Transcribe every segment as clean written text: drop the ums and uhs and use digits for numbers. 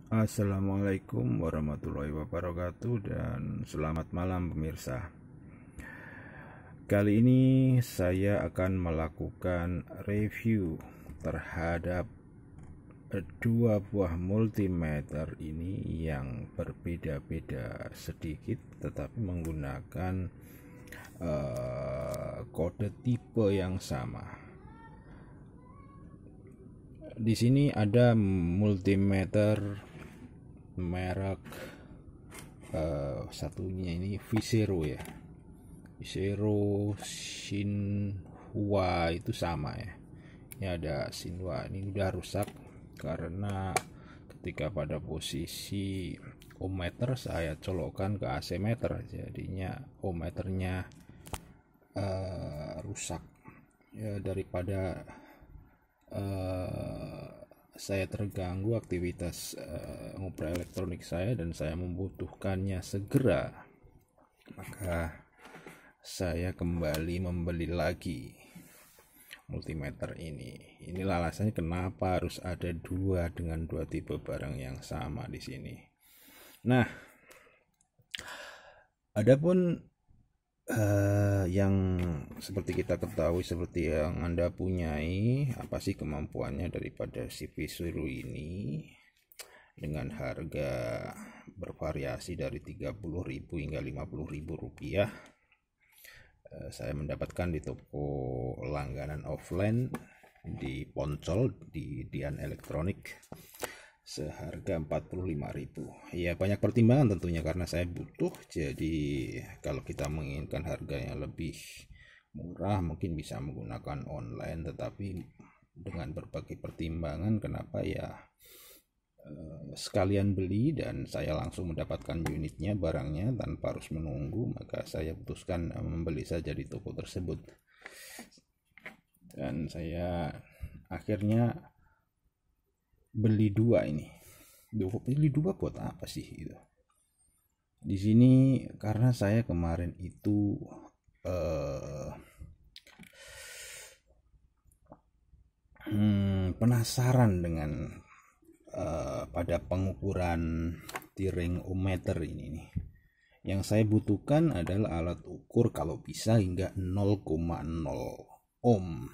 Assalamualaikum warahmatullahi wabarakatuh dan selamat malam pemirsa. Kali ini saya akan melakukan review terhadap dua buah multimeter ini yang berbeda-beda sedikit tetapi menggunakan kode tipe yang sama. Di sini ada multimeter merek satunya ini Visero ya. Visero, Shinhua itu sama ya. Ini ada Shinhua, ini udah rusak karena ketika pada posisi ohmmeter saya colokkan ke AC meter, jadinya ohmmeternya rusak ya. Daripada saya terganggu aktivitas ngoprek elektronik saya dan saya membutuhkannya segera, maka saya kembali membeli lagi multimeter ini. Inilah alasannya kenapa harus ada dua dengan dua tipe barang yang sama di sini. Nah, adapun yang seperti kita ketahui, seperti yang Anda punyai, apa sih kemampuannya daripada si Visero ini dengan harga bervariasi dari 30.000 hingga 50.000 rupiah. Saya mendapatkan di toko langganan offline di Poncol di Dian Elektronik seharga 45.000. Ya banyak pertimbangan tentunya karena saya butuh, jadi kalau kita menginginkan harga yang lebih murah mungkin bisa menggunakan online, tetapi dengan berbagai pertimbangan kenapa ya sekalian beli dan saya langsung mendapatkan unitnya, barangnya tanpa harus menunggu, maka saya putuskan membeli saja di toko tersebut. Dan saya akhirnya beli dua ini. Beli dua buat apa sih itu? Di sini karena saya kemarin itu penasaran dengan pada pengukuran tiring ohmmeter ini nih. Yang saya butuhkan adalah alat ukur kalau bisa hingga 0,0 ohm.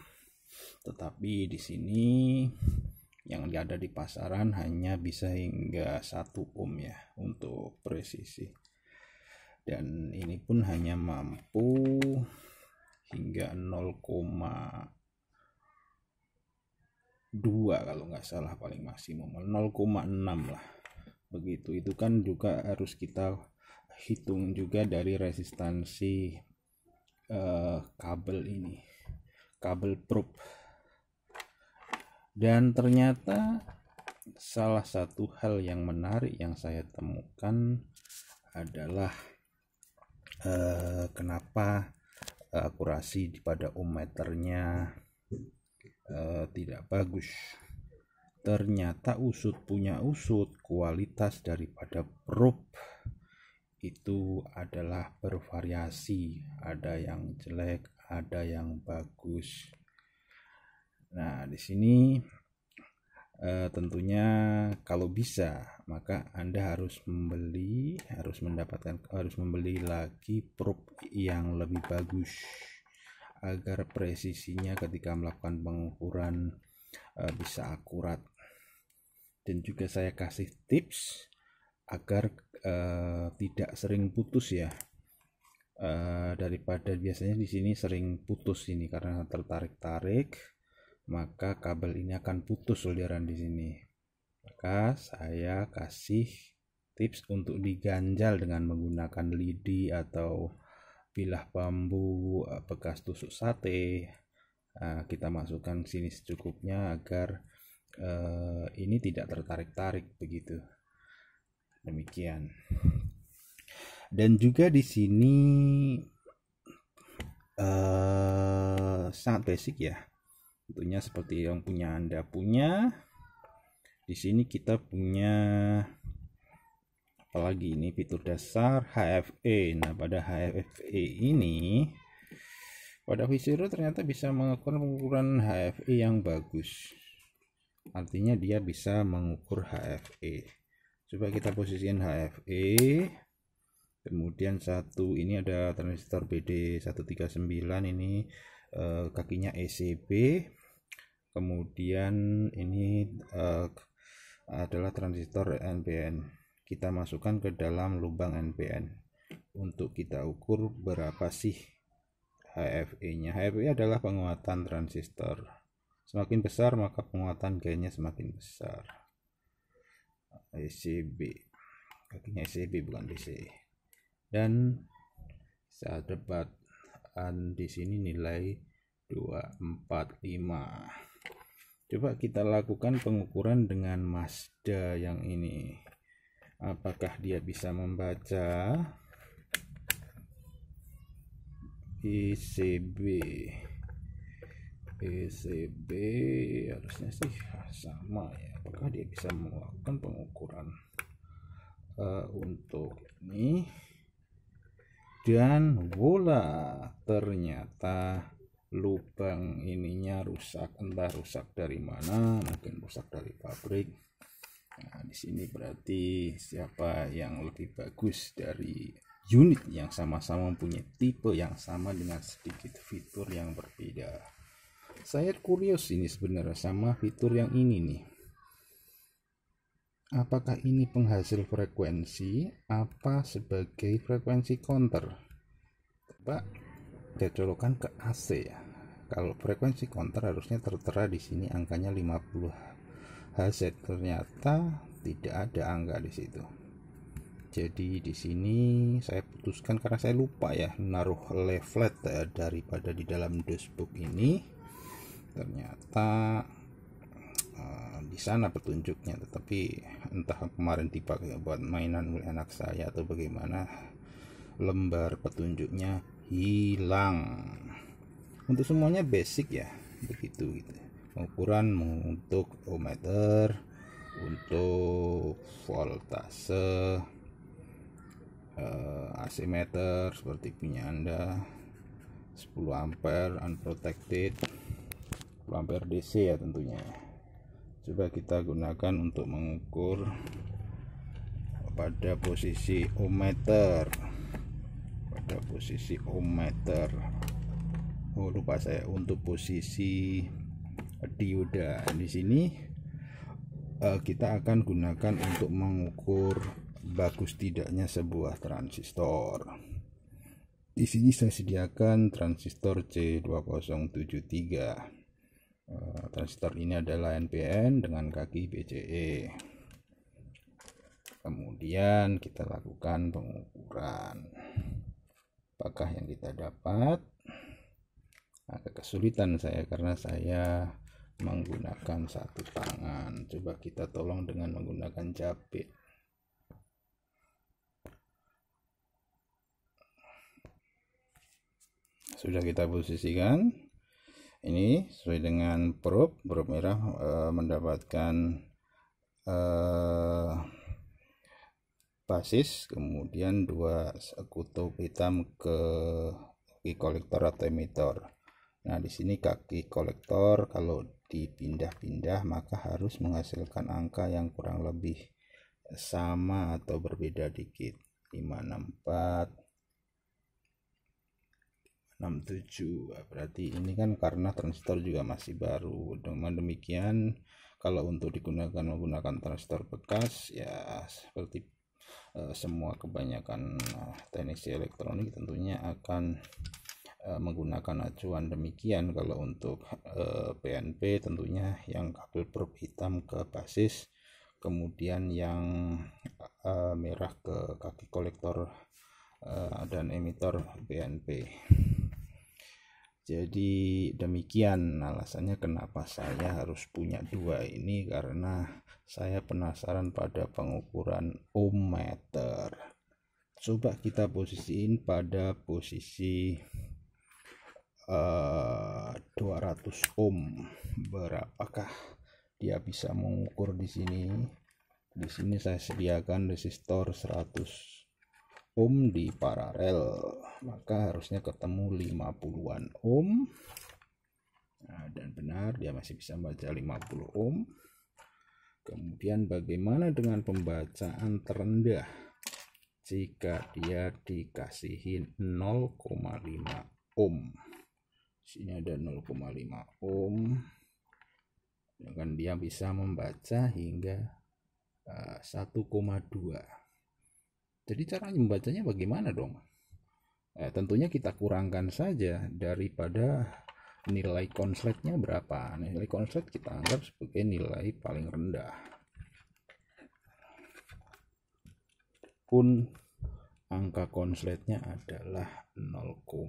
Tetapi di sini yang ada di pasaran hanya bisa hingga 1 ohm ya untuk presisi. Dan ini pun hanya mampu hingga 0,2 kalau nggak salah, paling maksimum 0,6 lah begitu. Itu kan juga harus kita hitung juga dari resistansi kabel ini, kabel probe. Dan ternyata salah satu hal yang menarik yang saya temukan adalah kenapa akurasi pada ohmmeternya tidak bagus. Ternyata usut punya usut, kualitas daripada probe itu adalah bervariasi, ada yang jelek, ada yang bagus. Nah, di sini tentunya kalau bisa maka Anda harus membeli lagi probe yang lebih bagus agar presisinya ketika melakukan pengukuran bisa akurat. Dan juga saya kasih tips agar tidak sering putus ya. Daripada biasanya di sini sering putus ini karena tertarik-tarik, maka kabel ini akan putus solderan di sini. Maka saya kasih tips untuk diganjal dengan menggunakan lidi atau bilah bambu bekas tusuk sate. Kita masukkan sini secukupnya agar ini tidak tertarik-tarik begitu. Demikian. Dan juga di sini sangat basic ya. Tentunya seperti yang punya Anda punya. Di sini kita punya apalagi ini fitur dasar HFE. Nah, pada HFE ini pada Visero ternyata bisa mengukur pengukuran HFE yang bagus. Artinya dia bisa mengukur HFE. Coba kita posisikan HFE. Kemudian satu ini ada transistor BD139, ini kakinya ECB. Kemudian ini adalah transistor NPN. Kita masukkan ke dalam lubang NPN untuk kita ukur berapa sih HFE-nya. HFE adalah penguatan transistor. Semakin besar maka penguatan gainnya semakin besar. ECB, kakinya ECB bukan DC. Dan saat debat di sini nilai 245. Coba kita lakukan pengukuran dengan Mazda yang ini. Apakah dia bisa membaca ECB? ECB harusnya sih sama ya. Apakah dia bisa melakukan pengukuran untuk ini? Dan bola, ternyata lubang ininya rusak. Entah rusak dari mana, mungkin rusak dari pabrik. Nah, di sini berarti siapa yang lebih bagus dari unit yang sama-sama mempunyai tipe yang sama dengan sedikit fitur yang berbeda. Saya kurios ini sebenarnya sama fitur yang ini nih. Apakah ini penghasil frekuensi apa sebagai frekuensi counter? Coba kita colokkan ke AC ya. Kalau frekuensi counter harusnya tertera di sini angkanya 50 Hz. Ternyata tidak ada angka di situ. Jadi di sini saya putuskan karena saya lupa ya naruh leaflet daripada di dalam dashboard ini. Ternyata di sana petunjuknya, tetapi entah kemarin dipakai buat mainan anak saya atau bagaimana, lembar petunjuknya hilang. Untuk semuanya basic ya, begitu gitu. Ukuran untuk ohmmeter, untuk voltase, AC meter seperti punya Anda, 10 ampere unprotected, 10 ampere DC ya tentunya. Coba kita gunakan untuk mengukur pada posisi ohmmeter. Oh lupa saya, untuk posisi dioda di sini kita akan gunakan untuk mengukur bagus tidaknya sebuah transistor. Di sini saya sediakan transistor C2073. Transistor ini adalah NPN dengan kaki BCE. Kemudian kita lakukan pengukuran. Apakah yang kita dapat? Agak kesulitan saya karena saya menggunakan satu tangan. Coba kita tolong dengan menggunakan jabit. Sudah kita posisikan. Ini sesuai dengan probe merah mendapatkan basis, kemudian 2 kutub hitam ke kaki kolektor atau emitor. Nah, di sini kaki kolektor kalau dipindah-pindah maka harus menghasilkan angka yang kurang lebih sama atau berbeda dikit. 564 67. Berarti ini kan karena transistor juga masih baru. Dengan demikian kalau untuk menggunakan transistor bekas ya seperti semua kebanyakan teknisi elektronik tentunya akan menggunakan acuan demikian. Kalau untuk PNP tentunya yang kabel probe hitam ke basis, kemudian yang merah ke kaki kolektor dan emitor PNP. Jadi demikian alasannya kenapa saya harus punya dua ini, karena saya penasaran pada pengukuran ohmmeter. Coba kita posisiin pada posisi 200 ohm. Berapakah dia bisa mengukur di sini? Di sini saya sediakan resistor 100 ohm di paralel, maka harusnya ketemu 50-an ohm. Nah, dan benar dia masih bisa membaca 50 ohm. Kemudian bagaimana dengan pembacaan terendah jika dia dikasihin 0,5 ohm. Sini ada 0,5 ohm. Dan dia bisa membaca hingga 1,2. Jadi cara membacanya bagaimana dong? Tentunya kita kurangkan saja daripada nilai konsletnya berapa. Nilai konslet kita anggap sebagai nilai paling rendah. Pun angka konsletnya adalah 0,5.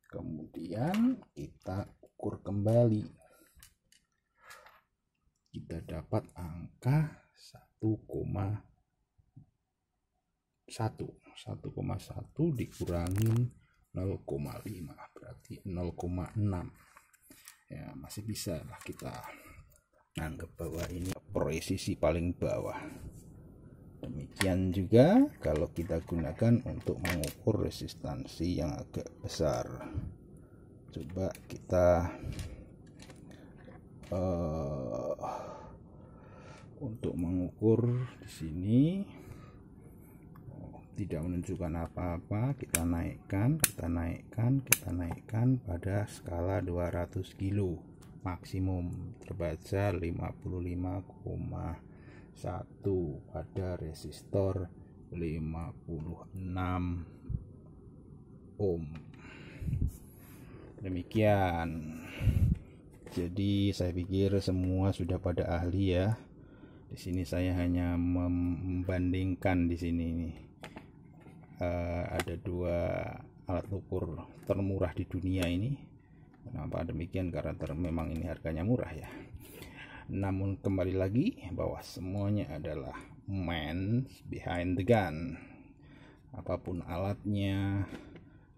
Kemudian kita ukur kembali. Kita dapat angka 1,1 dikurangin 0,5 berarti 0,6. Ya, masih bisa lah kita anggap bahwa ini presisi paling bawah. Demikian juga kalau kita gunakan untuk mengukur resistansi yang agak besar. Coba kita untuk mengukur di sini tidak menunjukkan apa-apa, kita naikkan pada skala 200 kilo maksimum terbaca 55,1 pada resistor 56 ohm. Demikian. Jadi saya pikir semua sudah pada ahli ya. Di sini saya hanya membandingkan di sini nih. Ada dua alat ukur termurah di dunia ini. Kenapa demikian? Karena memang ini harganya murah ya. Namun kembali lagi bahwa semuanya adalah man behind the gun. Apapun alatnya,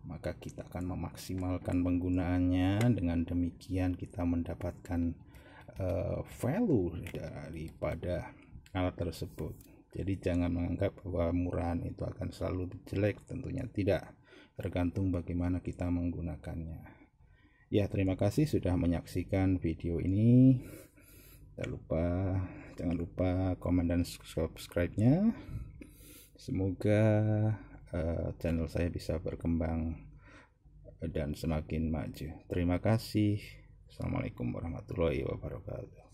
maka kita akan memaksimalkan penggunaannya. Dengan demikian kita mendapatkan value daripada alat tersebut. Jadi jangan menganggap bahwa murahan itu akan selalu jelek, tentunya tidak, tergantung bagaimana kita menggunakannya. Ya, terima kasih sudah menyaksikan video ini. Jangan lupa komen dan subscribe-nya. Semoga channel saya bisa berkembang dan semakin maju. Terima kasih. Assalamualaikum warahmatullahi wabarakatuh.